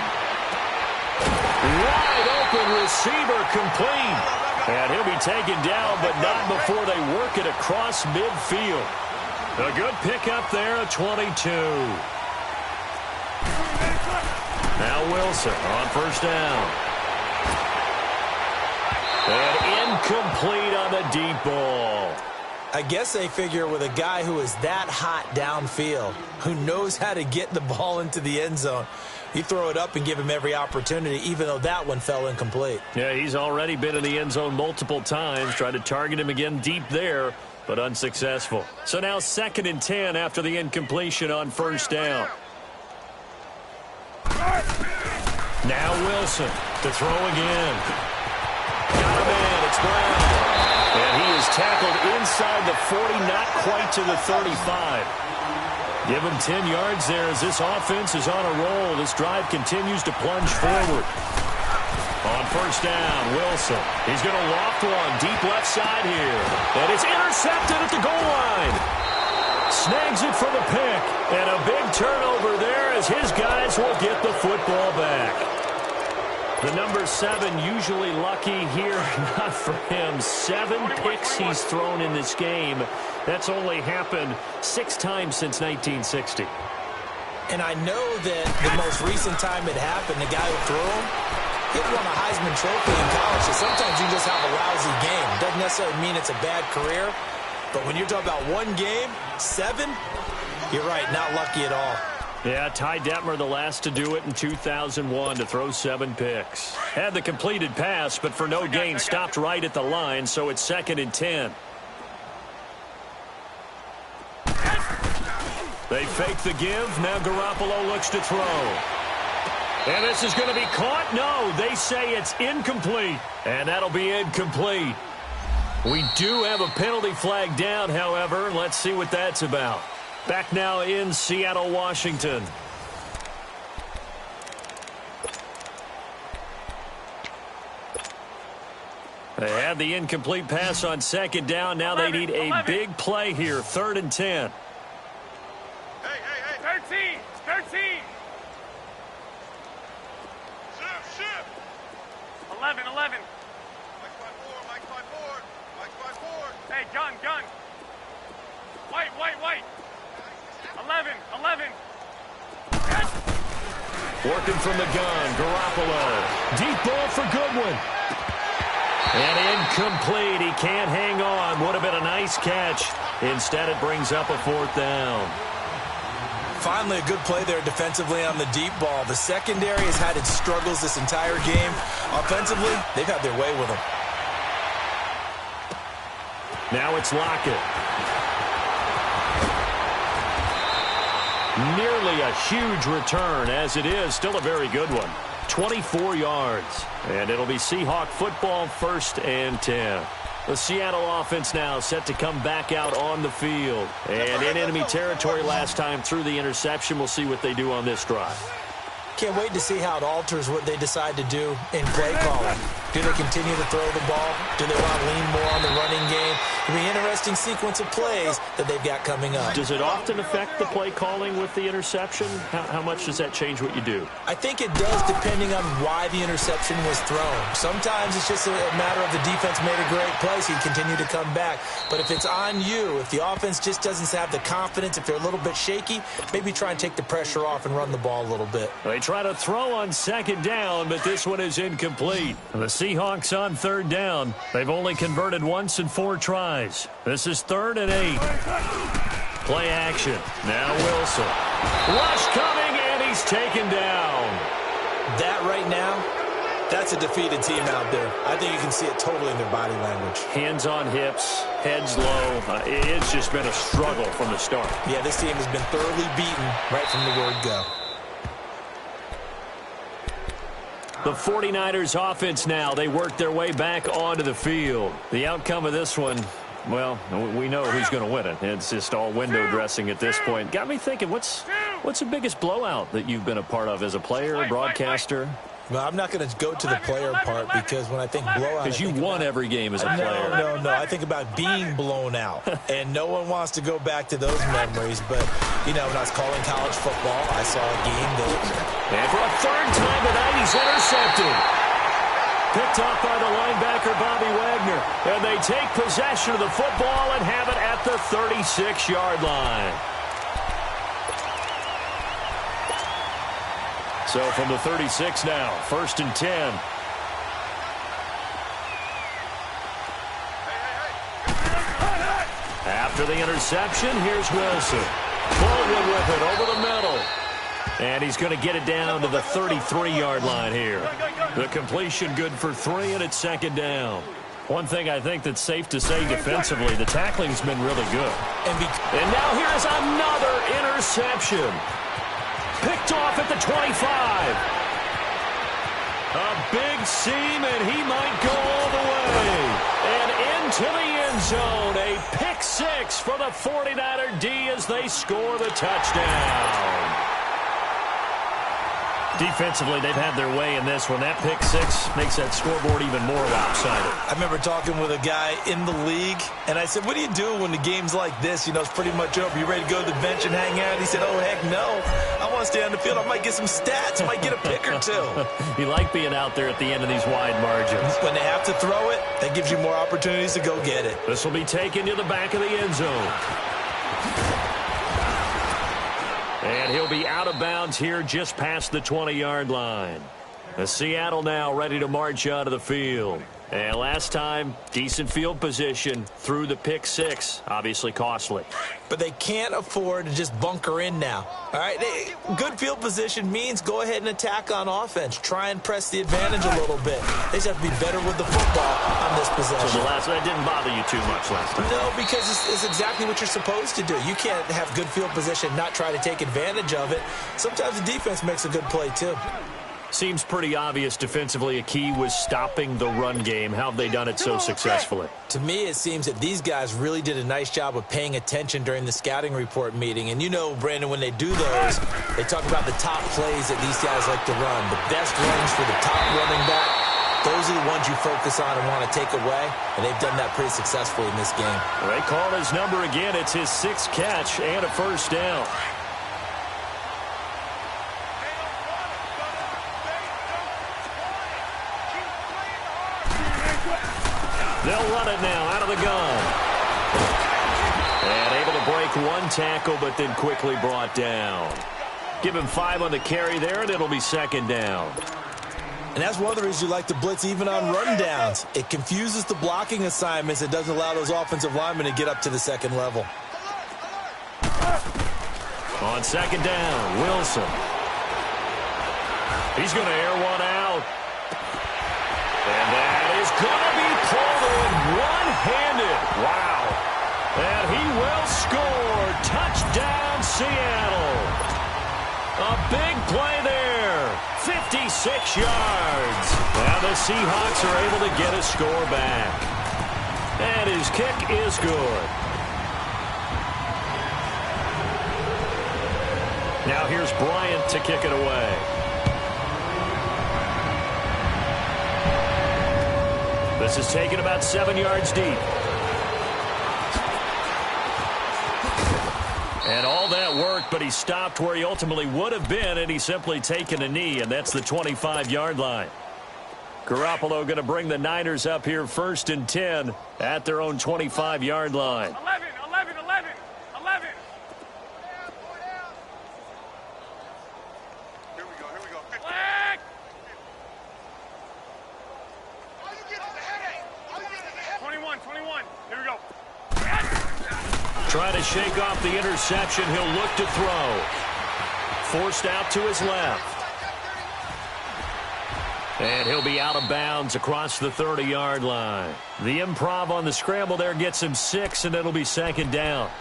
Wide open receiver complete. And he'll be taken down, but not before they work it across midfield. A good pickup there at 22. Now Wilson on first down. And incomplete on the deep ball. I guess they figure with a guy who is that hot downfield, who knows how to get the ball into the end zone, you throw it up and give him every opportunity, even though that one fell incomplete. Yeah, he's already been in the end zone multiple times. Tried to target him again deep there, but unsuccessful. So now 2nd and 10 after the incompletion on first down. Now Wilson to throw again. Got a man, it's Brown. And he is tackled inside the 40, not quite to the 35. Give him 10 yards there as this offense is on a roll. This drive continues to plunge forward. On first down, Wilson. He's going to loft one deep left side here. And it's intercepted at the goal line. Snags it for the pick. And a big turnover there as his guys will get the football back. The number 7 usually lucky here. Not for him. 7 picks he's thrown in this game. That's only happened 6 times since 1960. And I know that the most recent time it happened, the guy who threw him, he won a Heisman Trophy in college. So sometimes you just have a lousy game. Doesn't necessarily mean it's a bad career. But when you're talking about one game, 7, you're right, not lucky at all. Yeah, Ty Detmer, the last to do it in 2001, to throw 7 picks. Had the completed pass, but for no gain, stopped right at the line, so it's 2nd and 10. They fake the give. Now Garoppolo looks to throw. And this is going to be caught? No, they say it's incomplete. And that'll be incomplete. We do have a penalty flag down, however. Let's see what that's about. Back now in Seattle, Washington. They had the incomplete pass on 2nd down. Now they need a big play here. 3rd and 10. Hey, 13. 11. Mike by four. Hey, gun. White. 11. Working from the gun, Garoppolo. Deep ball for Goodwin. And incomplete. He can't hang on. Would have been a nice catch. Instead, it brings up a 4th down. Finally, a good play there defensively on the deep ball. The secondary has had its struggles this entire game. Offensively, they've had their way with them. Now it's Lockett. Nearly a huge return, as it is. Still a very good one. 24 yards. And it'll be Seahawk football, 1st and 10. The Seattle offense now set to come back out on the field. And in enemy territory last time through the interception. We'll see what they do on this drive. Can't wait to see how it alters what they decide to do in play calling. Do they continue to throw the ball? Do they want to lean more on the running game? It'll be an interesting sequence of plays that they've got coming up. Does it often affect the play calling with the interception? How much does that change what you do? I think it does, depending on why the interception was thrown. Sometimes it's just a matter of the defense made a great play, so you continue to come back. But if it's on you, if the offense just doesn't have the confidence, if they're a little bit shaky, maybe try and take the pressure off and run the ball a little bit. They try to throw on 2nd down, but this one is incomplete. The Seahawks on 3rd down. They've only converted once in 4 tries. This is 3rd and 8. Play action. Now Wilson. Rush coming, and he's taken down. That right now, that's a defeated team out there. I think you can see it totally in their body language. Hands on hips, heads low. It's just been a struggle from the start. Yeah, this team has been thoroughly beaten right from the word go. The 49ers offense now, they work their way back onto the field. The outcome of this one, Well, we know who's going to win it. It's just all window dressing at this point. Got me thinking, what's the biggest blowout that you've been a part of as a player, broadcaster? Well, I'm not going to go to the player part because when I think blowout... Because you won every game as a player. No. I think about being blown out. And no one wants to go back to those memories. But, you know, when I was calling college football, I saw a game that... And for a third time tonight, he's intercepted. Picked off by the linebacker, Bobby Wagner. And they take possession of the football and have it at the 36-yard line. So from the 36 now, 1st and 10. After the interception, here's Wilson. Baldwin with it over the middle. And he's going to get it down to the 33-yard line here. The completion good for 3, and it's 2nd down. One thing I think that's safe to say defensively, the tackling's been really good. And now here's another interception. Picked off at the 25. A big seam, and he might go all the way. And into the end zone. A pick 6 for the 49er D as they score the touchdown. Defensively, they've had their way in this one. That pick 6 makes that scoreboard even more lopsided. I remember talking with a guy in the league, and I said, what do you do when the game's like this? You know, it's pretty much over. You ready to go to the bench and hang out? He said, oh, heck no. I want to stay on the field. I might get some stats. I might get a pick or two. You like being out there at the end of these wide margins. When they have to throw it, that gives you more opportunities to go get it. This will be taken to the back of the end zone. And he'll be out of bounds here just past the 20-yard line. The Seattle now ready to march out of the field. And last time, decent field position through the pick 6. Obviously costly. But they can't afford to just bunker in now. All right, good field position means go ahead and attack on offense. Try and press the advantage a little bit. They just have to be better with the football on this possession. So that didn't bother you too much last time? No, because it's exactly what you're supposed to do. You can't have good field position, not try to take advantage of it. Sometimes the defense makes a good play, too. Seems pretty obvious defensively a key was stopping the run game. How have they done it so successfully? To me, it seems that these guys really did a nice job of paying attention during the scouting report meeting. And you know, Brandon, when they do those, they talk about the top plays that these guys like to run. The best runs for the top running back, those are the ones you focus on and want to take away. And they've done that pretty successfully in this game. They call his number again. It's his 6th catch and a 1st down. They'll run it now out of the gun. And able to break one tackle, but then quickly brought down. Give him 5 on the carry there, and it'll be 2nd down. And that's one of the reasons you like to blitz even on rundowns. It confuses the blocking assignments. It doesn't allow those offensive linemen to get up to the 2nd level. On 2nd down, Wilson. He's going to air one out. And that is going to be pulled in one-handed. Wow. And he will score. Touchdown, Seattle. A big play there. 56 yards. Now the Seahawks are able to get a score back. And his kick is good. Now here's Bryant to kick it away. This is taken about 7 yards deep. And all that worked, but he stopped where he ultimately would have been, and he's simply taken a knee, and that's the 25-yard line. Garoppolo going to bring the Niners up here 1st and 10 at their own 25-yard line. 11. Here we go. Flag! 21. Here we go. Trying to shake off the interception. He'll look to throw. Forced out to his left. And he'll be out of bounds across the 30-yard line. The improv on the scramble there gets him 6, and it'll be 2nd down.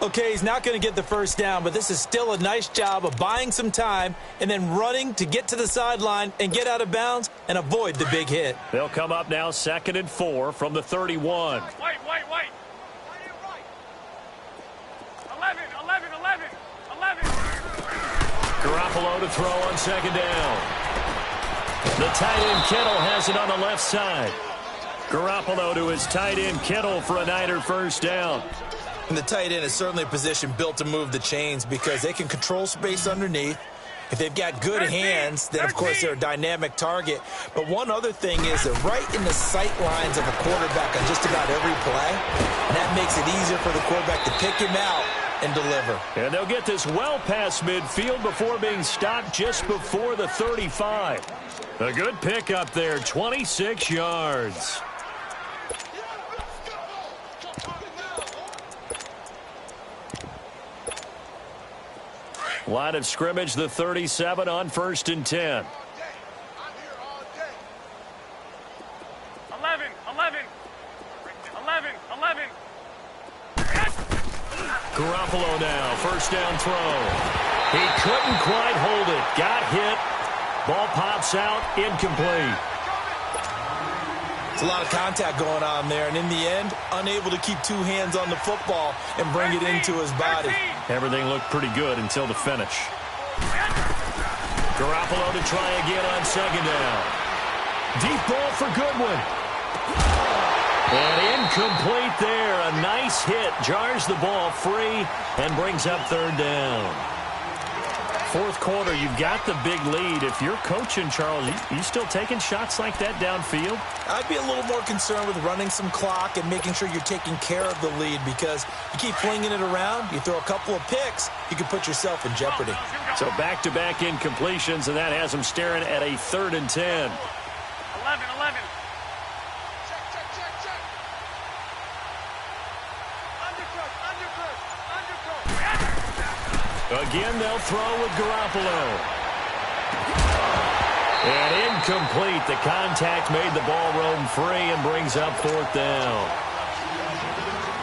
Okay, he's not going to get the 1st down, but this is still a nice job of buying some time and then running to get to the sideline and get out of bounds and avoid the big hit. They'll come up now 2nd and 4 from the 31. Wait. Garoppolo to throw on second down. The tight end Kittle has it on the left side. Garoppolo to his tight end Kittle for a Niner first down. And the tight end is certainly a position built to move the chains because they can control space underneath. If they've got good hands, then, of course, they're a dynamic target. But one other thing is they're right in the sight lines of a quarterback on just about every play. And that makes it easier for the quarterback to pick him out and deliver. And they'll get this well past midfield before being stopped just before the 35. A good pickup there, 26 yards. Line of scrimmage, the 37 on 1st and 10. 11. Garoppolo now, first down throw. He couldn't quite hold it. Got hit. Ball pops out, incomplete. It's a lot of contact going on there, and in the end, unable to keep two hands on the football and bring it into his body. Everything looked pretty good until the finish. Garoppolo to try again on second down. Deep ball for Goodwin. And incomplete there. A nice hit. Jars the ball free and brings up third down. Fourth quarter, you've got the big lead. If you're coaching, Charles, you still taking shots like that downfield? I'd be a little more concerned with running some clock and making sure you're taking care of the lead because you keep flinging it around, you throw a couple of picks, you can put yourself in jeopardy. So back-to-back incompletions, and that has them staring at a 3rd and 10. 11. Again, they'll throw with Garoppolo. And incomplete. The contact made the ball roam free and brings up 4th down.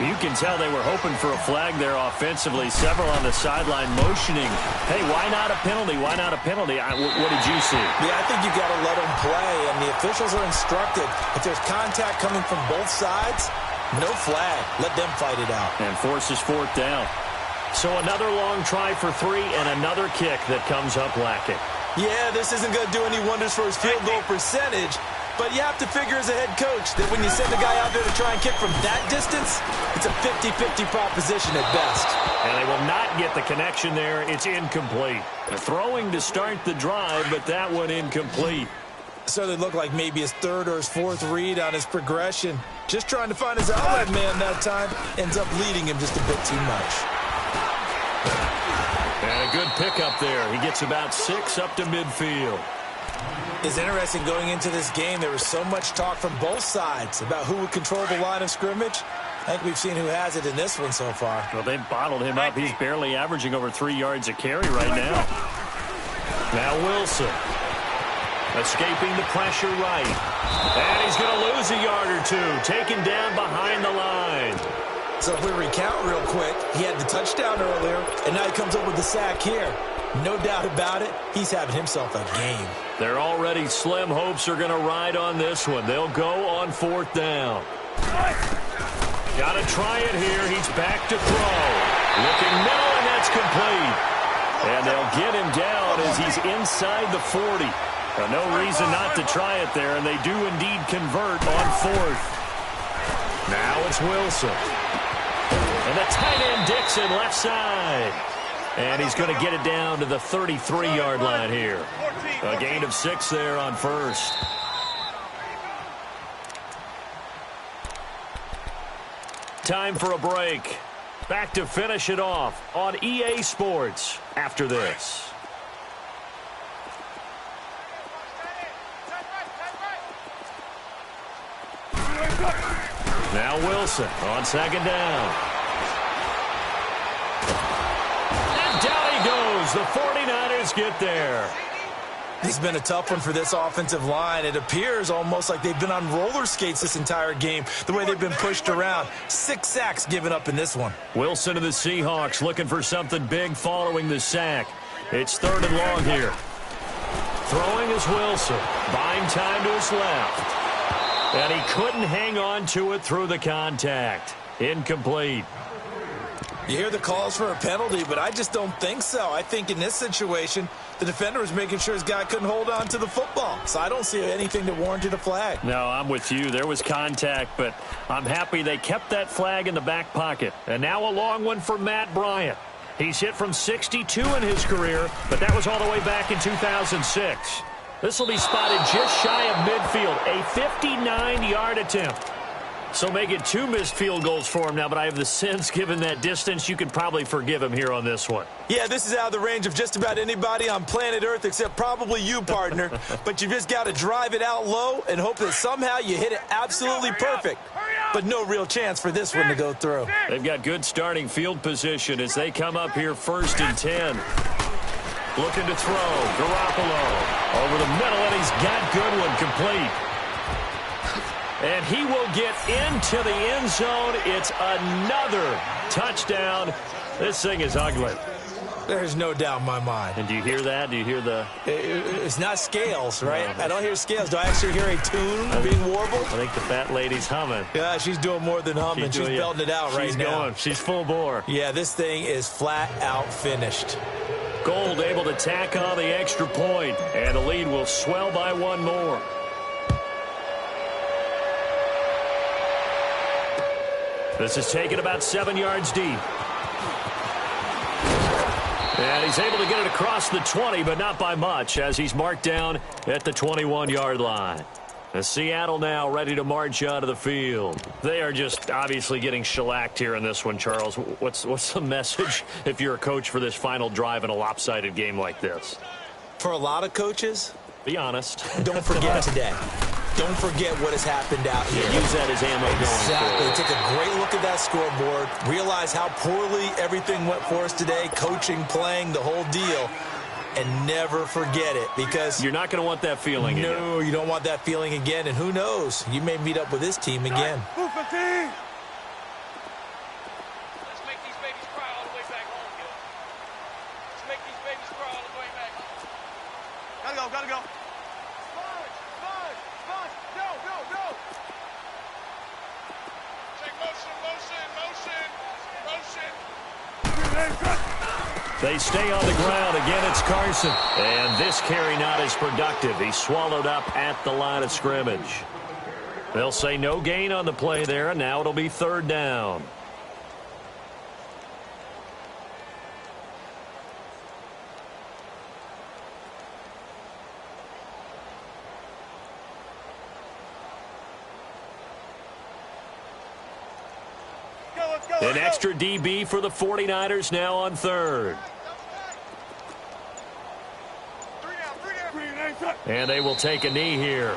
You can tell they were hoping for a flag there offensively. Several on the sideline motioning. Hey, why not a penalty? Why not a penalty? What did you see? Yeah, I think you got to let them play, and the officials are instructed. If there's contact coming from both sides, no flag. Let them fight it out. And forces 4th down. So another long try for 3 and another kick that comes up lacking. Yeah, this isn't going to do any wonders for his field goal percentage, but you have to figure as a head coach that when you send a guy out there to try and kick from that distance, it's a 50-50 proposition at best. And they will not get the connection there. It's incomplete. They're throwing to start the drive, but that one incomplete. Certainly looked like maybe his 3rd or his 4th read on his progression. Just trying to find his outlet man that time. Ends up leading him just a bit too much. And a good pickup there. He gets about 6 up to midfield. It's interesting going into this game. There was so much talk from both sides about who would control the line of scrimmage. I think we've seen who has it in this one so far. Well, they've bottled him up. He's barely averaging over 3 yards a carry right now. Now Wilson. Escaping the pressure right. And he's going to lose a yard or two. Taken down behind the line. So if we recount real quick, he had the touchdown earlier, and now he comes up with the sack here. No doubt about it, he's having himself a game. Their already slim hopes are going to ride on this one. They'll go on 4th down. Got to try it here. He's back to throw. Looking middle, and that's complete. And they'll get him down as he's inside the 40. No reason not to try it there, and they do indeed convert on 4th. Now it's Wilson. And the tight end Dixon left side. And he's going to get it down to the 33-yard line here. A gain of 6 there on 1st. Time for a break. Back to finish it off on EA Sports after this. Now Wilson on second down. And down he goes. The 49ers get there. It's been a tough one for this offensive line. It appears almost like they've been on roller skates this entire game, the way they've been pushed around. 6 sacks given up in this one. Wilson to the Seahawks looking for something big following the sack. It's 3rd and long here. Throwing is Wilson. Buying time to his left. And he couldn't hang on to it through the contact. Incomplete. You hear the calls for a penalty, but I just don't think so. I think in this situation, the defender was making sure his guy couldn't hold on to the football. So I don't see anything that warranted a flag. No, I'm with you. There was contact, but I'm happy they kept that flag in the back pocket. And now a long one for Matt Bryant. He's hit from 62 in his career, but that was all the way back in 2006. This will be spotted just shy of midfield, a 59-yard attempt. So make it 2 missed field goals for him now, but I have the sense, given that distance, you could probably forgive him here on this one. Yeah, this is out of the range of just about anybody on planet Earth except probably you, partner. But you just got to drive it out low and hope that somehow you hit it absolutely perfect. But no real chance for this one to go through. They've got good starting field position as they come up here 1st and 10. Looking to throw. Garoppolo over the middle, and he's got Goodwin complete. And he will get into the end zone. It's another touchdown. This thing is ugly. There's no doubt in my mind. And do you hear that? Do you hear the... It's not scales, right? No, I don't hear scales. Do I actually hear a tune being being warbled? I think the fat lady's humming. Yeah, she's doing more than humming. She's belting it out right now. She's full bore. Yeah, this thing is flat out finished. Gold able to tack on the extra point, and the lead will swell by 1 more. This is taken about 7 yards deep. And he's able to get it across the 20, but not by much, as he's marked down at the 21-yard line. As Seattle now ready to march out of the field. They are just obviously getting shellacked here in this one, Charles. What's the message if you're a coach for this final drive in a lopsided game like this? For a lot of coaches, be honest. Don't forget today. Don't forget what has happened out here. Use that as ammo going forward. Take a great look at that scoreboard. Realize how poorly everything went for us today. Coaching, playing, the whole deal. And never forget it, because you're not going to want that feeling again. No, you don't want that feeling again. And who knows? You may meet up with this team again. Let's make these babies cry all the way back home, Gil. Let's make these babies cry all the way back home. Gotta go. Go. Take motion. They stay on the ground. Again, it's Carson. And this carry not as productive. He's swallowed up at the line of scrimmage. They'll say no gain on the play there, and now it'll be 3rd down. An extra DB for the 49ers now on 3rd. And they will take a knee here.